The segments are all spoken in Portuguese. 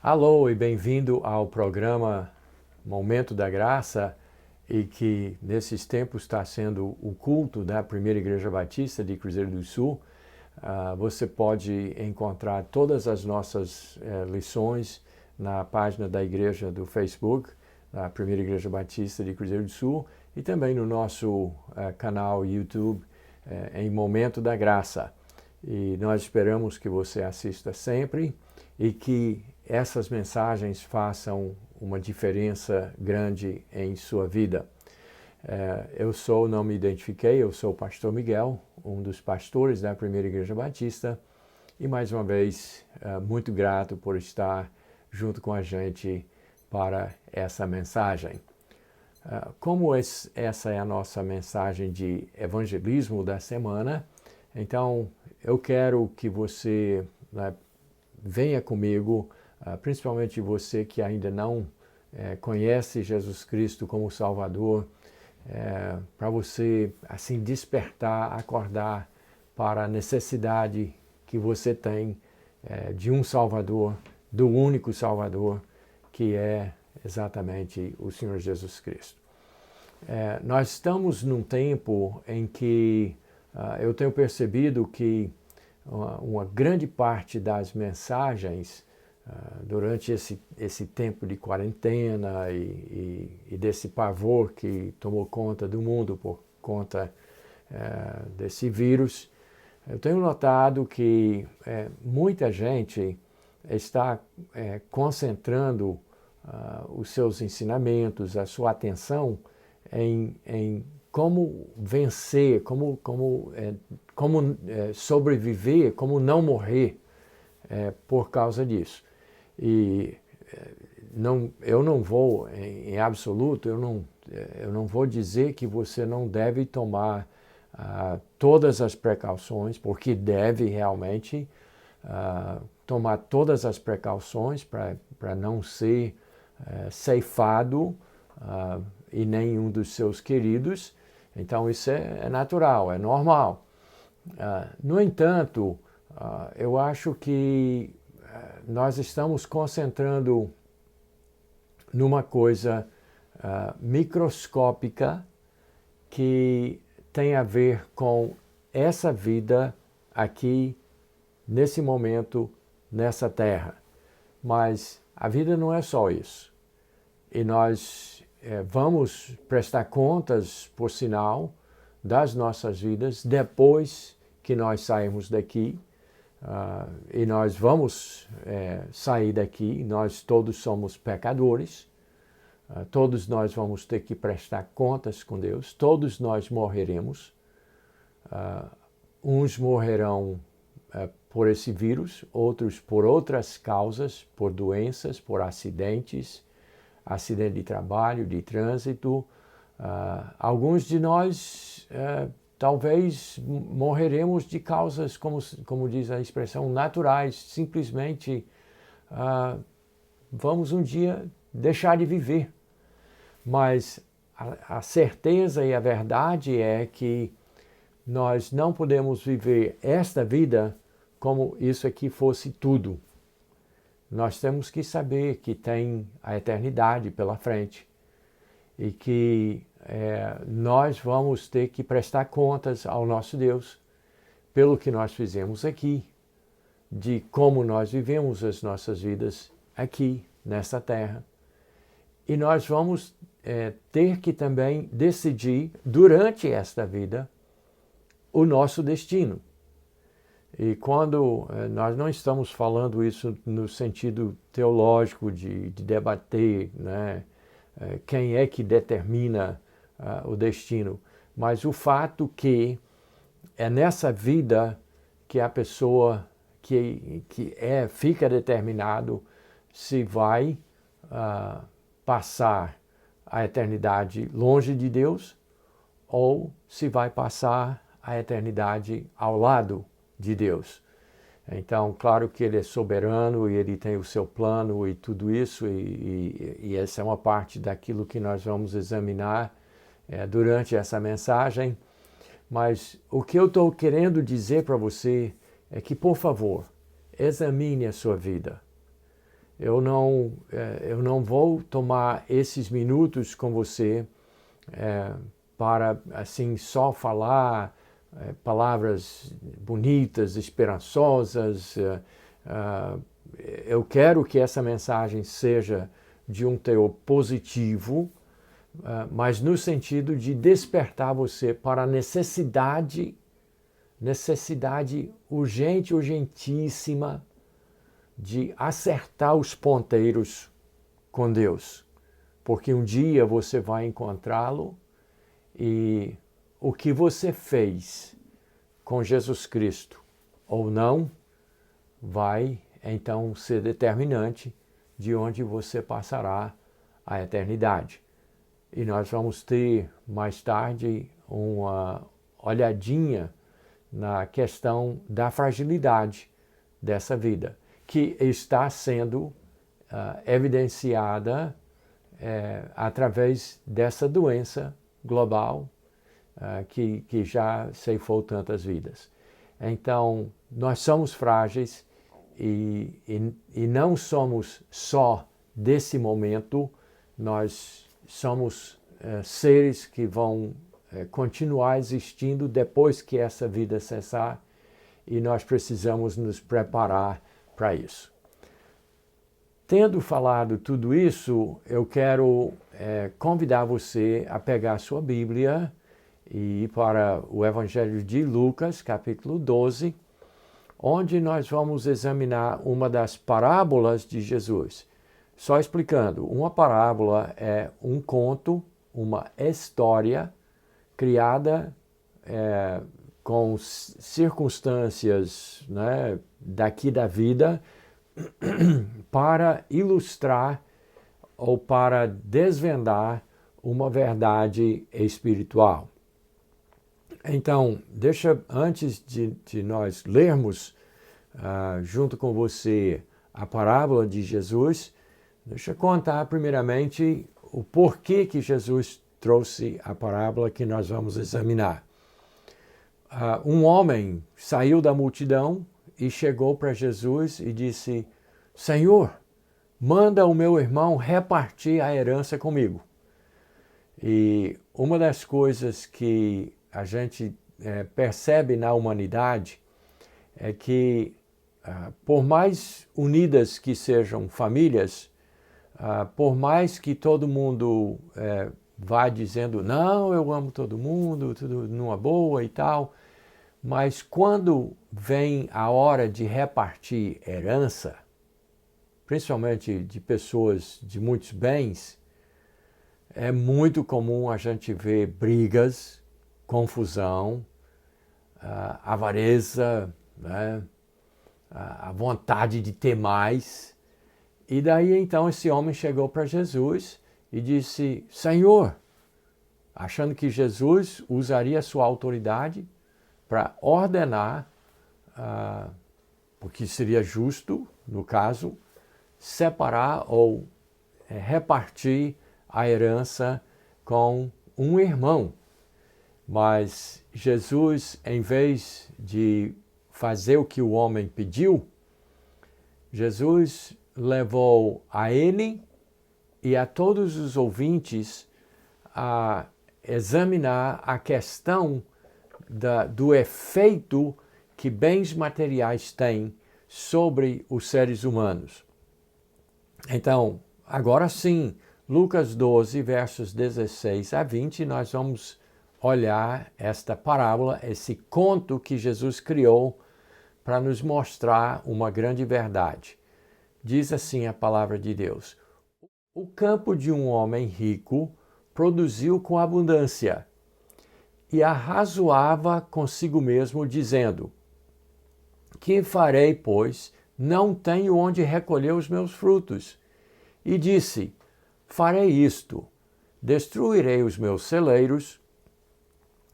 Alô e bem-vindo ao programa Momento da Graça, e que nesses tempos está sendo o culto da Primeira Igreja Batista de Cruzeiro do Sul. Você pode encontrar todas as nossas lições na página da igreja do Facebook, da Primeira Igreja Batista de Cruzeiro do Sul, e também no nosso canal YouTube em Momento da Graça. E nós esperamos que você assista sempre e que essas mensagens façam uma diferença grande em sua vida. Não me identifiquei, eu sou o pastor Miguel, um dos pastores da Primeira Igreja Batista, e mais uma vez, muito grato por estar junto com a gente para essa mensagem. Como essa é a nossa mensagem de evangelismo da semana, então eu quero que você venha comigo, principalmente você que ainda não conhece Jesus Cristo como Salvador, para você assim despertar, acordar para a necessidade que você tem de um Salvador, do único Salvador, que é exatamente o Senhor Jesus Cristo. Nós estamos num tempo em que eu tenho percebido que uma grande parte das mensagens durante esse tempo de quarentena e desse pavor que tomou conta do mundo por conta desse vírus, eu tenho notado que muita gente está concentrando os seus ensinamentos, a sua atenção em como vencer, como sobreviver, como não morrer por causa disso. E eu não vou, em absoluto, eu não vou dizer que você não deve tomar todas as precauções, porque deve realmente tomar todas as precauções para não ser ceifado e nenhum dos seus queridos. Então isso é natural, é normal. No entanto, eu acho que nós estamos concentrando numa coisa microscópica que tem a ver com essa vida aqui, nesse momento, nessa terra. Mas a vida não é só isso. E nós vamos prestar contas, por sinal, das nossas vidas depois que nós sairmos daqui. E nós vamos sair daqui, nós todos somos pecadores, todos nós vamos ter que prestar contas com Deus, todos nós morreremos. Uns morrerão por esse vírus, outros por outras causas, por doenças, por acidente de trabalho, de trânsito. Alguns de nós talvez morreremos de causas, como diz a expressão, naturais. Simplesmente vamos um dia deixar de viver. Mas a certeza e a verdade é que nós não podemos viver esta vida como isso aqui fosse tudo. Nós temos que saber que tem a eternidade pela frente e que nós vamos ter que prestar contas ao nosso Deus pelo que nós fizemos aqui, de como nós vivemos as nossas vidas aqui, nessa terra. E nós vamos ter que também decidir, durante esta vida, o nosso destino. E quando nós não estamos falando isso no sentido teológico de debater, né, quem é que determina o destino, mas o fato que é nessa vida que a pessoa fica determinado se vai passar a eternidade longe de Deus ou se vai passar a eternidade ao lado de Deus. Então, claro que ele é soberano e ele tem o seu plano e tudo isso, e essa é uma parte daquilo que nós vamos examinar durante essa mensagem. Mas o que eu estou querendo dizer para você é que, por favor, examine a sua vida. Eu não vou tomar esses minutos com você para, assim, só falar palavras bonitas, esperançosas. Eu quero que essa mensagem seja de um teor positivo, mas no sentido de despertar você para a necessidade urgente, urgentíssima, de acertar os ponteiros com Deus. Porque um dia você vai encontrá-lo e o que você fez com Jesus Cristo ou não vai então ser determinante de onde você passará a eternidade. E nós vamos ter mais tarde uma olhadinha na questão da fragilidade dessa vida, que está sendo evidenciada através dessa doença global que já ceifou tantas vidas. Então, nós somos frágeis e não somos só desse momento, nós somos seres que vão continuar existindo depois que essa vida cessar e nós precisamos nos preparar para isso. Tendo falado tudo isso, eu quero convidar você a pegar a sua Bíblia e ir para o Evangelho de Lucas, capítulo 12, onde nós vamos examinar uma das parábolas de Jesus. Só explicando, uma parábola é um conto, uma história criada com circunstâncias, né, daqui da vida para ilustrar ou para desvendar uma verdade espiritual. Então, antes de nós lermos junto com você a parábola de Jesus, deixa eu contar primeiramente o porquê que Jesus trouxe a parábola que nós vamos examinar. Um homem saiu da multidão e chegou para Jesus e disse: Senhor, manda o meu irmão repartir a herança comigo. E uma das coisas que a gente percebe na humanidade é que, por mais unidas que sejam famílias, por mais que todo mundo vá dizendo, não, eu amo todo mundo, tudo numa boa e tal, mas quando vem a hora de repartir herança, principalmente de pessoas de muitos bens, é muito comum a gente ver brigas, confusão, avareza, né? A vontade de ter mais. E daí então esse homem chegou para Jesus e disse, Senhor, achando que Jesus usaria a sua autoridade para ordenar, porque seria justo, no caso, separar ou repartir a herança com um irmão. Mas Jesus, em vez de fazer o que o homem pediu, Jesus levou a ele e a todos os ouvintes a examinar a questão do efeito que bens materiais têm sobre os seres humanos. Então, agora sim, Lucas 12, versos 16 a 20, nós vamos olhar esta parábola, esse conto que Jesus criou para nos mostrar uma grande verdade. Diz assim a palavra de Deus: O campo de um homem rico produziu com abundância, e arrazoava consigo mesmo, dizendo: Que farei, pois? Não tenho onde recolher os meus frutos. E disse: Farei isto: destruirei os meus celeiros,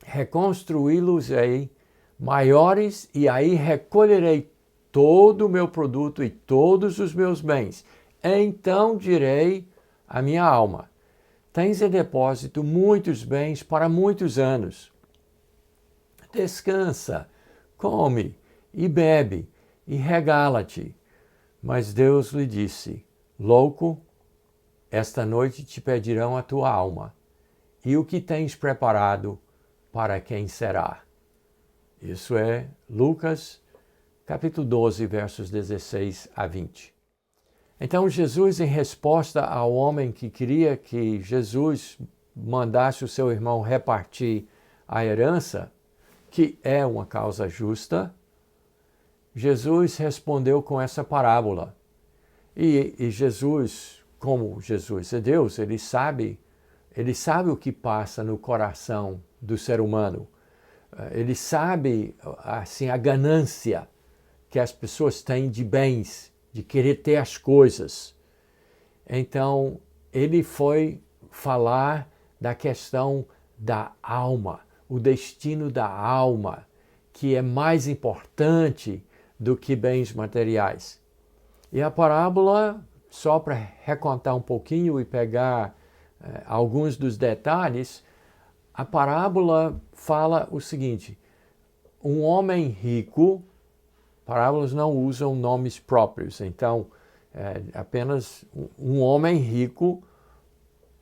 reconstruí-los-ei maiores, e aí recolherei todo o meu produto e todos os meus bens. Então direi à minha alma: tens em depósito muitos bens para muitos anos. Descansa, come e bebe e regala-te. Mas Deus lhe disse: louco, esta noite te pedirão a tua alma, e o que tens preparado, para quem será? Isso é Lucas, capítulo 12, versos 16 a 20. Então Jesus, em resposta ao homem que queria que Jesus mandasse o seu irmão repartir a herança, que é uma causa justa, Jesus respondeu com essa parábola. E Jesus, como Jesus é Deus, ele sabe o que passa no coração do ser humano. Ele sabe assim, a ganância que as pessoas têm de bens, de querer ter as coisas. Então, ele foi falar da questão da alma, o destino da alma, que é mais importante do que bens materiais. E a parábola, só para recontar um pouquinho e pegar alguns dos detalhes, a parábola fala o seguinte: um homem rico, parábolas não usam nomes próprios, então apenas um homem rico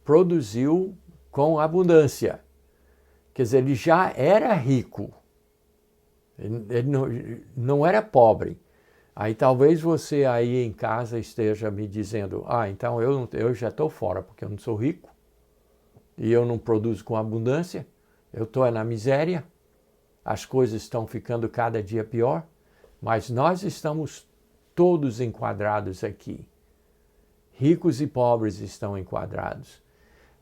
produziu com abundância. Quer dizer, ele já era rico, ele não era pobre. Aí talvez você aí em casa esteja me dizendo: então eu já estou fora, porque eu não sou rico e eu não produzo com abundância, eu estou na miséria, as coisas estão ficando cada dia pior. Mas nós estamos todos enquadrados aqui. Ricos e pobres estão enquadrados.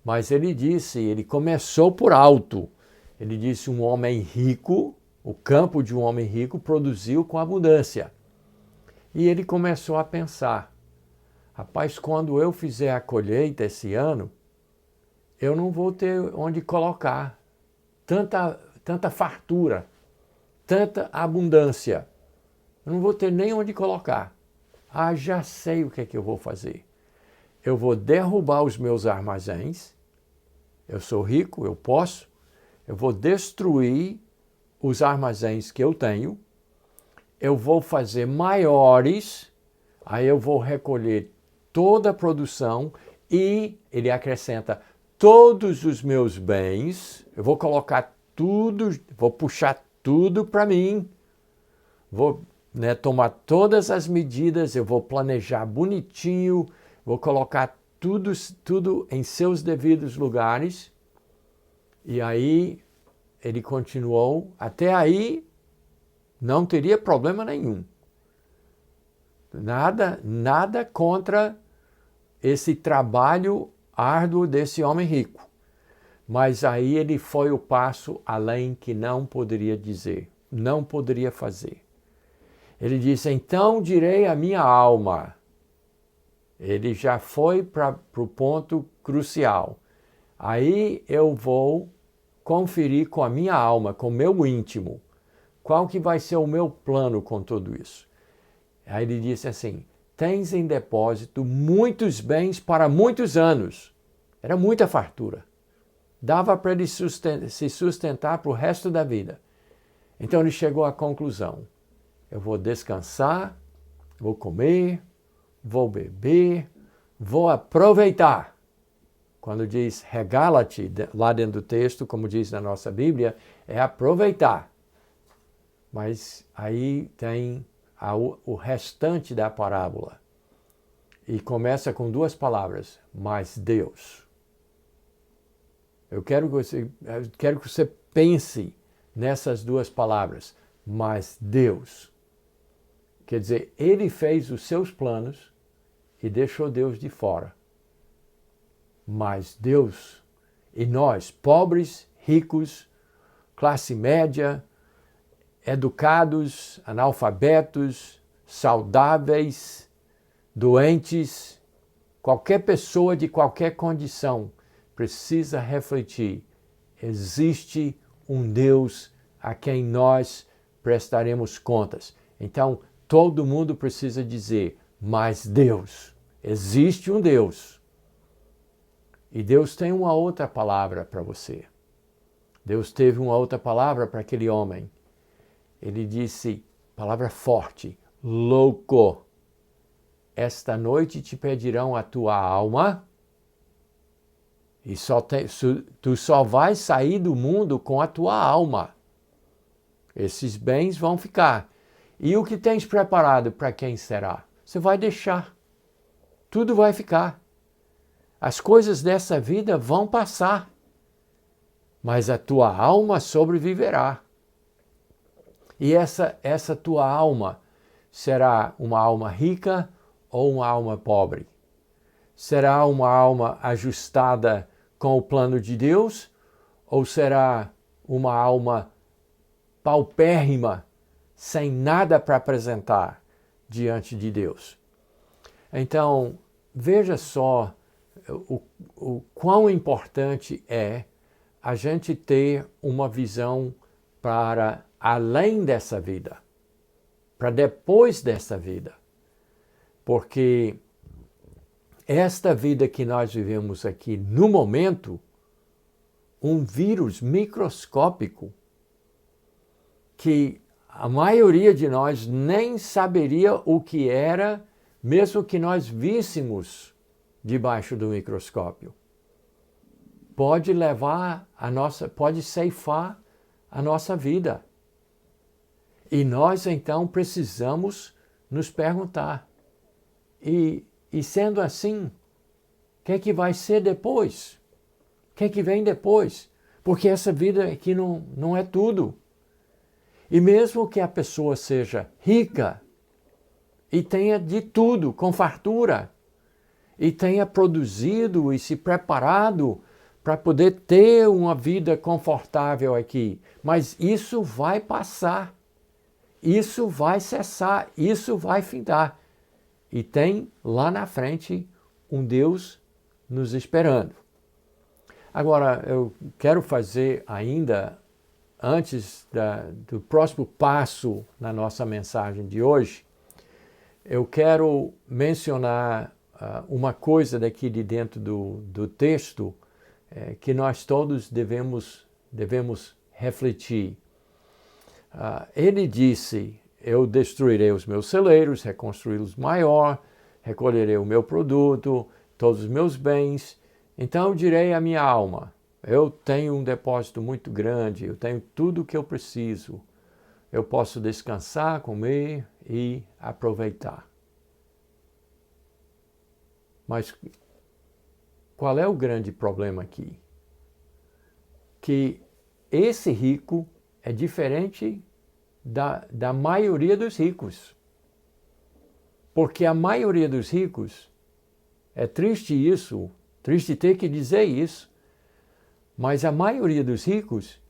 Mas ele começou por alto. Ele disse: um homem rico, o campo de um homem rico produziu com abundância. E ele começou a pensar: rapaz, quando eu fizer a colheita esse ano, eu não vou ter onde colocar tanta fartura, tanta abundância. Eu não vou ter nem onde colocar. Já sei o que é que eu vou fazer. Eu vou derrubar os meus armazéns. Eu sou rico, eu posso. Eu vou destruir os armazéns que eu tenho. Eu vou fazer maiores. Aí eu vou recolher toda a produção e, ele acrescenta, todos os meus bens. Eu vou colocar tudo, vou puxar tudo para mim. Vou tomar todas as medidas, eu vou planejar bonitinho, vou colocar tudo em seus devidos lugares. E aí ele continuou, até aí não teria problema nenhum. Nada contra esse trabalho árduo desse homem rico. Mas aí ele foi o passo além que não poderia dizer, não poderia fazer. Ele disse: então direi à minha alma. Ele já foi para o ponto crucial. Aí eu vou conferir com a minha alma, com o meu íntimo, qual que vai ser o meu plano com tudo isso. Aí ele disse assim: tens em depósito muitos bens para muitos anos. Era muita fartura. Dava para ele se sustentar para o resto da vida. Então ele chegou à conclusão: eu vou descansar, vou comer, vou beber, vou aproveitar. Quando diz regala-te, lá dentro do texto, como diz na nossa Bíblia, é aproveitar. Mas aí tem o restante da parábola. E começa com duas palavras: mas Deus. Eu quero que você pense nessas duas palavras: mas Deus. Quer dizer, ele fez os seus planos e deixou Deus de fora. Mas Deus, e nós, pobres, ricos, classe média, educados, analfabetos, saudáveis, doentes, qualquer pessoa de qualquer condição precisa refletir: existe um Deus a quem nós prestaremos contas. Então, todo mundo precisa dizer, mas Deus, existe um Deus. E Deus tem uma outra palavra para você. Deus teve uma outra palavra para aquele homem. Ele disse, palavra forte, louco. Esta noite te pedirão a tua alma e tu só vais sair do mundo com a tua alma. Esses bens vão ficar. E o que tens preparado para quem será? Você vai deixar. Tudo vai ficar. As coisas dessa vida vão passar. Mas a tua alma sobreviverá. E essa tua alma será uma alma rica ou uma alma pobre? Será uma alma ajustada com o plano de Deus? Ou será uma alma paupérrima, sem nada para apresentar diante de Deus? Então, veja só o quão importante é a gente ter uma visão para além dessa vida, para depois dessa vida. Porque esta vida que nós vivemos aqui no momento, um vírus microscópico que a maioria de nós nem saberia o que era, mesmo que nós víssemos debaixo do microscópio. Pode pode ceifar a nossa vida. E nós então precisamos nos perguntar, e sendo assim, o que é que vai ser depois? O que é que vem depois? Porque essa vida aqui não é tudo. E mesmo que a pessoa seja rica e tenha de tudo, com fartura, e tenha produzido e se preparado para poder ter uma vida confortável aqui, mas isso vai passar, isso vai cessar, isso vai findar. E tem lá na frente um Deus nos esperando. Agora, eu quero fazer ainda, antes do próximo passo na nossa mensagem de hoje, eu quero mencionar uma coisa daqui de dentro do texto que nós todos devemos refletir. Ele disse, eu destruirei os meus celeiros, reconstruí-los maior, recolherei o meu produto, todos os meus bens. Então eu direi à minha alma, eu tenho um depósito muito grande, eu tenho tudo o que eu preciso. Eu posso descansar, comer e aproveitar. Mas qual é o grande problema aqui? Que esse rico é diferente da maioria dos ricos. Porque a maioria dos ricos, é triste isso, triste ter que dizer isso, mas a maioria dos ricos,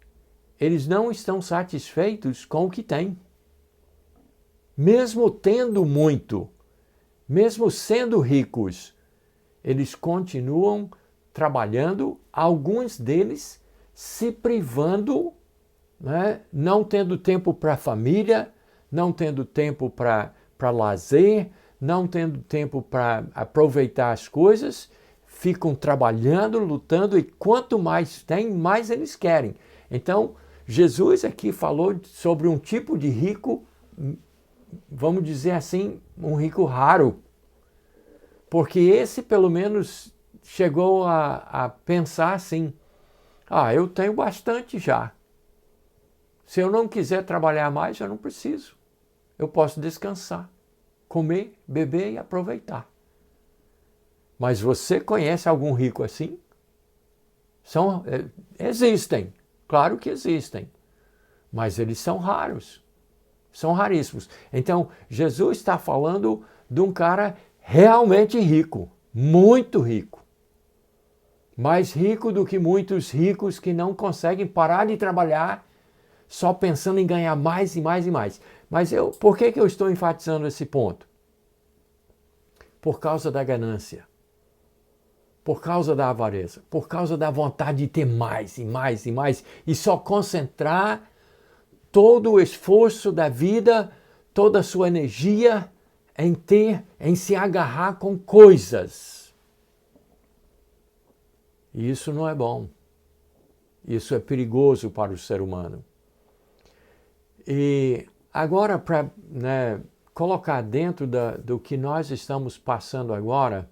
eles não estão satisfeitos com o que têm. Mesmo tendo muito, mesmo sendo ricos, eles continuam trabalhando, alguns deles se privando, né? Não tendo tempo para a família, não tendo tempo para lazer, não tendo tempo para aproveitar as coisas, ficam trabalhando, lutando, e quanto mais tem, mais eles querem. Então, Jesus aqui falou sobre um tipo de rico, vamos dizer assim, um rico raro. Porque esse, pelo menos, chegou a pensar assim, eu tenho bastante já. Se eu não quiser trabalhar mais, eu não preciso. Eu posso descansar, comer, beber e aproveitar. Mas você conhece algum rico assim? Existem, claro que existem, mas eles são raros, são raríssimos. Então, Jesus está falando de um cara realmente rico, muito rico. Mais rico do que muitos ricos que não conseguem parar de trabalhar só pensando em ganhar mais e mais e mais. Mas por que eu estou enfatizando esse ponto? Por causa da ganância, por causa da avareza, por causa da vontade de ter mais e mais e mais, e só concentrar todo o esforço da vida, toda a sua energia em se agarrar com coisas. E isso não é bom. Isso é perigoso para o ser humano. E agora, para colocar dentro do que nós estamos passando agora,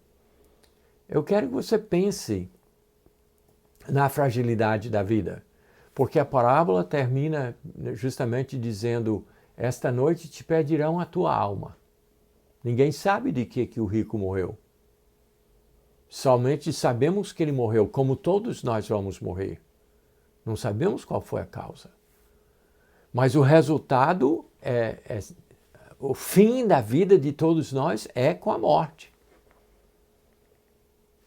eu quero que você pense na fragilidade da vida. Porque a parábola termina justamente dizendo: esta noite te pedirão a tua alma. Ninguém sabe de que o rico morreu. Somente sabemos que ele morreu, como todos nós vamos morrer. Não sabemos qual foi a causa. Mas o resultado, o fim da vida de todos nós é com a morte.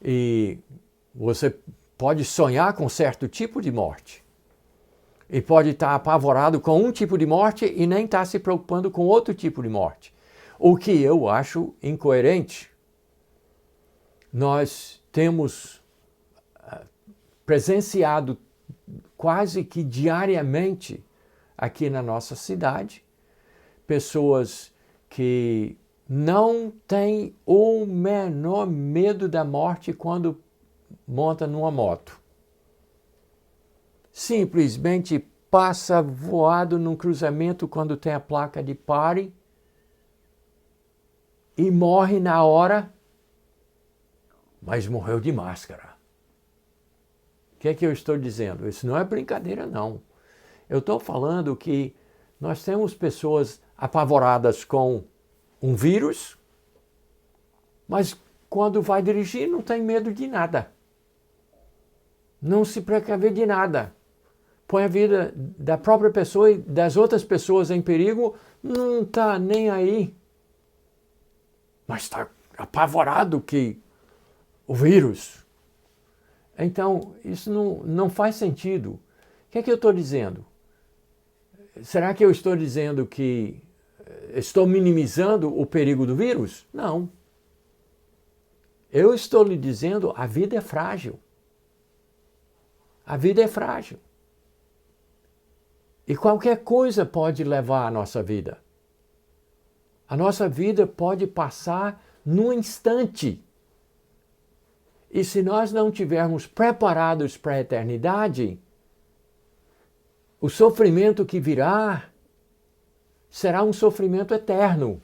E você pode sonhar com certo tipo de morte. E pode estar apavorado com um tipo de morte e nem estar se preocupando com outro tipo de morte. O que eu acho incoerente. Nós temos presenciado quase que diariamente aqui na nossa cidade pessoas que não têm o menor medo da morte quando montam numa moto. Simplesmente passa voado num cruzamento quando tem a placa de pare e morre na hora, mas morreu de máscara. O que é que eu estou dizendo? Isso não é brincadeira, não. Eu estou falando que nós temos pessoas apavoradas com um vírus, mas quando vai dirigir não tem medo de nada. Não se precave de nada. Põe a vida da própria pessoa e das outras pessoas em perigo, não está nem aí. Mas está apavorado que o vírus. Então, isso não faz sentido. O que é que eu estou dizendo? Será que eu estou dizendo que estou minimizando o perigo do vírus? Não. Eu estou lhe dizendo, a vida é frágil. A vida é frágil. E qualquer coisa pode levar a nossa vida. A nossa vida pode passar num instante. E se nós não estivermos preparados para a eternidade, o sofrimento que virá será um sofrimento eterno.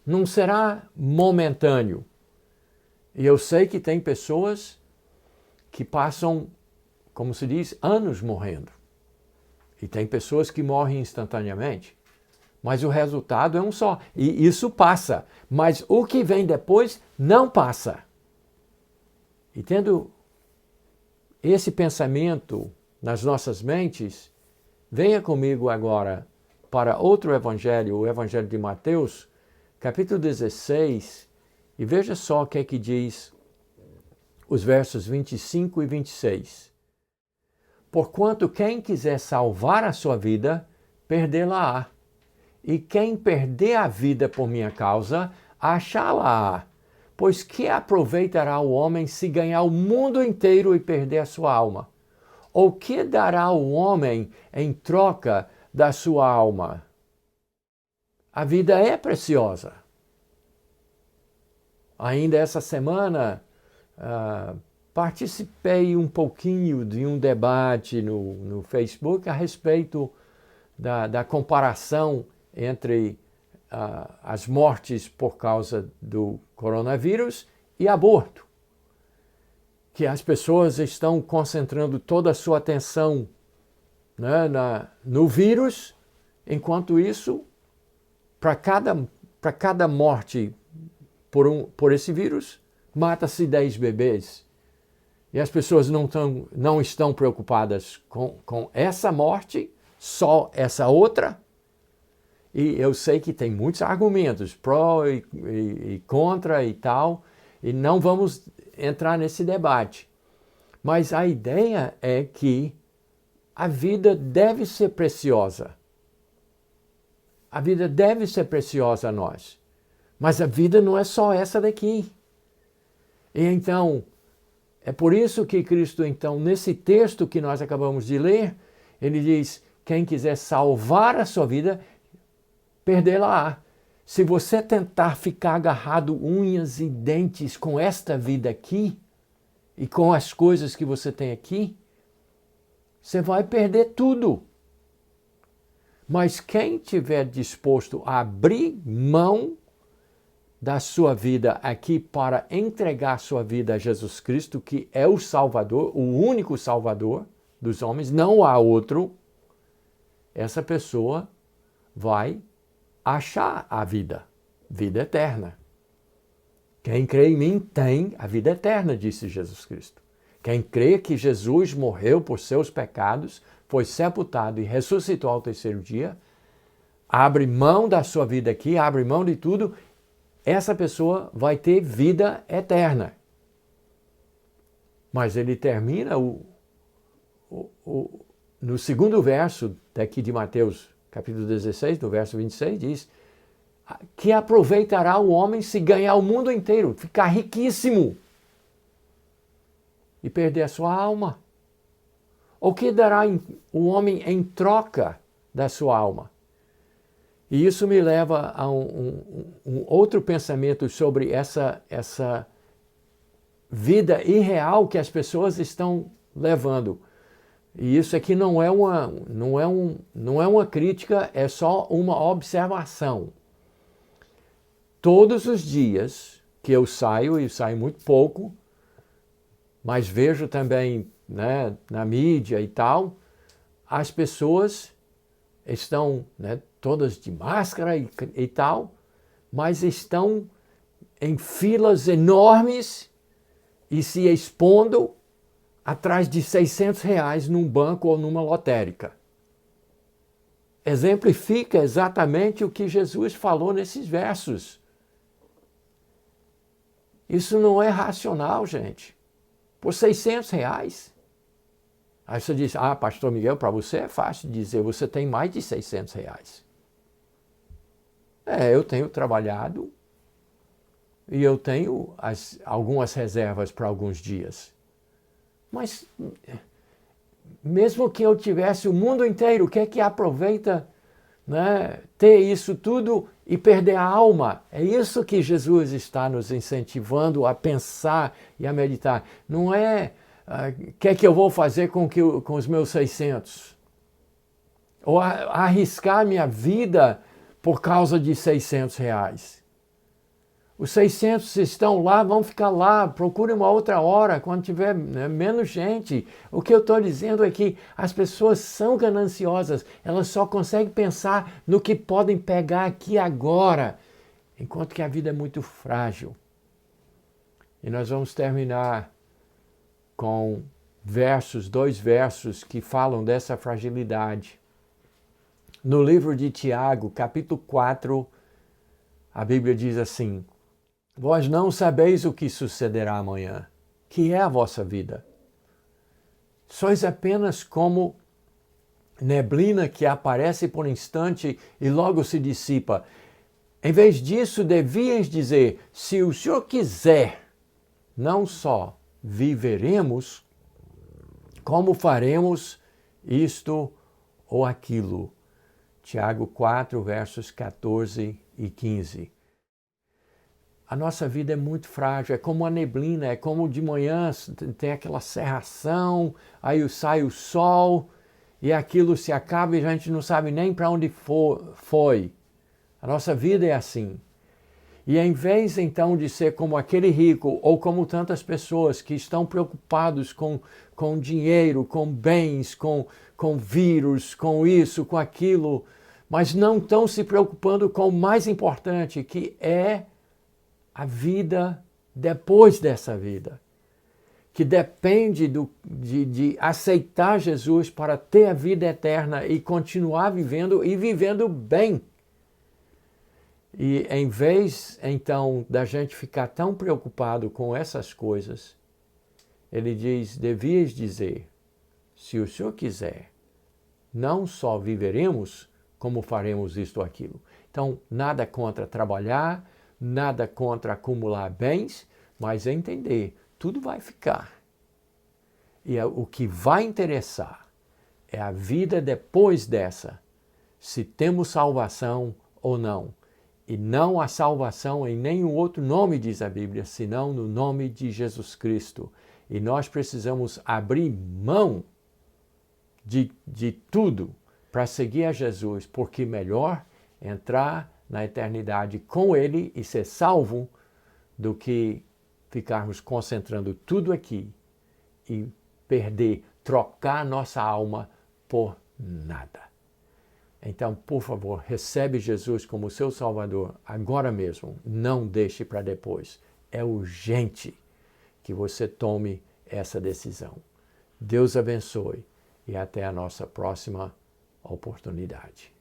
Não será momentâneo. E eu sei que tem pessoas que passam, como se diz, anos morrendo. E tem pessoas que morrem instantaneamente. Mas o resultado é um só. E isso passa. Mas o que vem depois não passa. E tendo esse pensamento nas nossas mentes, venha comigo agora para outro evangelho, o evangelho de Mateus, capítulo 16, e veja só o que é que diz os versos 25 e 26. Porquanto quem quiser salvar a sua vida, perdê-la-á. E quem perder a vida por minha causa, achá-la-á. Pois que aproveitará o homem se ganhar o mundo inteiro e perder a sua alma? Ou que dará o homem em troca da sua alma? A vida é preciosa. Ainda essa semana, participei um pouquinho de um debate no Facebook a respeito da comparação entre as mortes por causa do coronavírus e aborto. Que as pessoas estão concentrando toda a sua atenção, né, no vírus, enquanto isso, para cada morte por esse vírus, mata-se 10 bebês. E as pessoas não estão preocupadas com essa morte, só essa outra. E eu sei que tem muitos argumentos, pró e contra e tal, e não vamos entrar nesse debate. Mas a ideia é que a vida deve ser preciosa. A vida deve ser preciosa a nós. Mas a vida não é só essa daqui. E então, é por isso que Cristo, então, nesse texto que nós acabamos de ler, ele diz, quem quiser salvar a sua vida, perdê-la. Se você tentar ficar agarrado unhas e dentes com esta vida aqui e com as coisas que você tem aqui, você vai perder tudo. Mas quem estiver disposto a abrir mão da sua vida aqui para entregar sua vida a Jesus Cristo, que é o Salvador, o único Salvador dos homens, não há outro, essa pessoa vai achar a vida eterna. Quem crê em mim tem a vida eterna, disse Jesus Cristo. Quem crê que Jesus morreu por seus pecados, foi sepultado e ressuscitou ao terceiro dia, abre mão da sua vida aqui, abre mão de tudo, essa pessoa vai ter vida eterna. Mas ele termina no segundo verso daqui de Mateus, capítulo 16, do verso 26, diz que aproveitará o homem se ganhar o mundo inteiro, ficar riquíssimo e perder a sua alma. O que dará o homem em troca da sua alma? E isso me leva a um outro pensamento sobre essa vida irreal que as pessoas estão levando. E isso aqui não é uma crítica, é só uma observação. Todos os dias que eu saio, e saio muito pouco, mas vejo também, né, na mídia e tal, as pessoas estão, né, todas de máscara e tal, mas estão em filas enormes e se expondo atrás de R$600 num banco ou numa lotérica. Exemplifica exatamente o que Jesus falou nesses versos. Isso não é racional, gente. Por R$600. Aí você diz, pastor Miguel, para você é fácil dizer, você tem mais de R$600. Eu tenho trabalhado e eu tenho algumas reservas para alguns dias. Mas mesmo que eu tivesse o mundo inteiro, o que é que aproveita, né, ter isso tudo e perder a alma? É isso que Jesus está nos incentivando a pensar e a meditar. Não é o que é que eu vou fazer com os meus 600? Ou arriscar minha vida por causa de R$600. Os 600 estão lá, vão ficar lá, procure uma outra hora, quando tiver, né, menos gente. O que eu estou dizendo é que as pessoas são gananciosas, elas só conseguem pensar no que podem pegar aqui agora, enquanto que a vida é muito frágil. E nós vamos terminar com dois versos que falam dessa fragilidade. No livro de Tiago, capítulo 4, a Bíblia diz assim: vós não sabeis o que sucederá amanhã, que é a vossa vida. Sois apenas como neblina que aparece por um instante e logo se dissipa. Em vez disso, devíeis dizer, se o Senhor quiser, não só viveremos, como faremos isto ou aquilo. Tiago 4, versos 14 e 15. A nossa vida é muito frágil, é como a neblina, é como de manhã tem aquela cerração, aí sai o sol e aquilo se acaba e a gente não sabe nem para onde foi. A nossa vida é assim. E em vez então de ser como aquele rico ou como tantas pessoas que estão preocupados com dinheiro, com bens, com vírus, com isso, com aquilo, mas não estão se preocupando com o mais importante, que é a vida depois dessa vida, que depende de aceitar Jesus para ter a vida eterna e continuar vivendo e vivendo bem. E em vez, então, da gente ficar tão preocupado com essas coisas, ele diz, devias dizer, se o Senhor quiser, não só viveremos, como faremos isto ou aquilo. Então, nada contra trabalhar, nada contra acumular bens, mas entender, tudo vai ficar. E o que vai interessar é a vida depois dessa, se temos salvação ou não. E não há salvação em nenhum outro nome, diz a Bíblia, senão no nome de Jesus Cristo. E nós precisamos abrir mão de tudo para seguir a Jesus, porque melhor entrar na eternidade com Ele e ser salvo do que ficarmos concentrando tudo aqui e trocar nossa alma por nada. Então, por favor, recebe Jesus como seu Salvador agora mesmo. Não deixe para depois. É urgente que você tome essa decisão. Deus abençoe e até a nossa próxima oportunidade.